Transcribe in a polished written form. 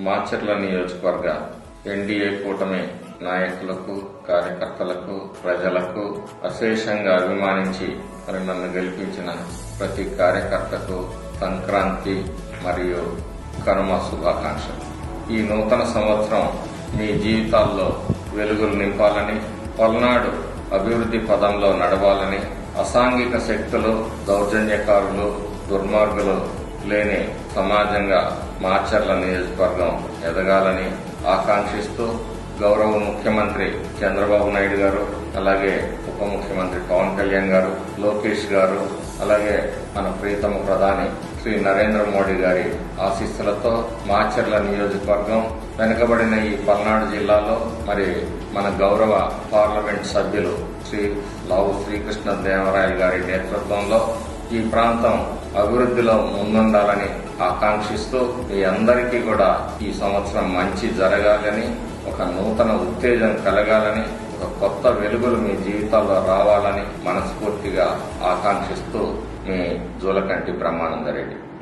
మాచర్ల నియోజకవర్గ ఎన్డీఏ కూటమి నాయకులకు, కార్యకర్తలకు, ప్రజలకు అశేషంగా అభిమానించి మరి నన్ను గెలిపించిన ప్రతి కార్యకర్తకు సంక్రాంతి మరియు కనుమ శుభాకాంక్షలు. ఈ నూతన సంవత్సరం మీ జీవితాల్లో వెలుగులు నింపాలని, పల్నాడు అభివృద్ధి పదంలో నడవాలని, అసాంఘిక శక్తులు, దౌర్జన్యకారులు, దుర్మార్గులు లేని సమాజంగా మాచర్ల నియోజకవర్గం ఎదగాలని ఆకాంక్షిస్తూ గౌరవ ముఖ్యమంత్రి చంద్రబాబు నాయుడు గారు, అలాగే ఉప ముఖ్యమంత్రి పవన్ కళ్యాణ్ గారు, లోకేష్ గారు, అలాగే మన ప్రియతమ ప్రధాని శ్రీ నరేంద్ర మోడీ గారి ఆశీస్సులతో మాచర్ల నియోజకవర్గం వెనుకబడిన ఈ పల్నాడు జిల్లాలో మరి మన గౌరవ పార్లమెంట్ సభ్యులు శ్రీ లావు శ్రీకృష్ణ దేవరాయలు గారి నేతృత్వంలో ఈ ప్రాంతం అభివృద్ధిలో ముందుండాలని ఆకాంక్షిస్తూ మీ అందరికీ కూడా ఈ సంవత్సరం మంచి జరగాలని, ఒక నూతన ఉత్తేజం కలగాలని, ఒక కొత్త వెలుగులు మీ జీవితాల్లో రావాలని మనస్ఫూర్తిగా ఆకాంక్షిస్తూ మీ జూలకంటి బ్రహ్మానంద రెడ్డి.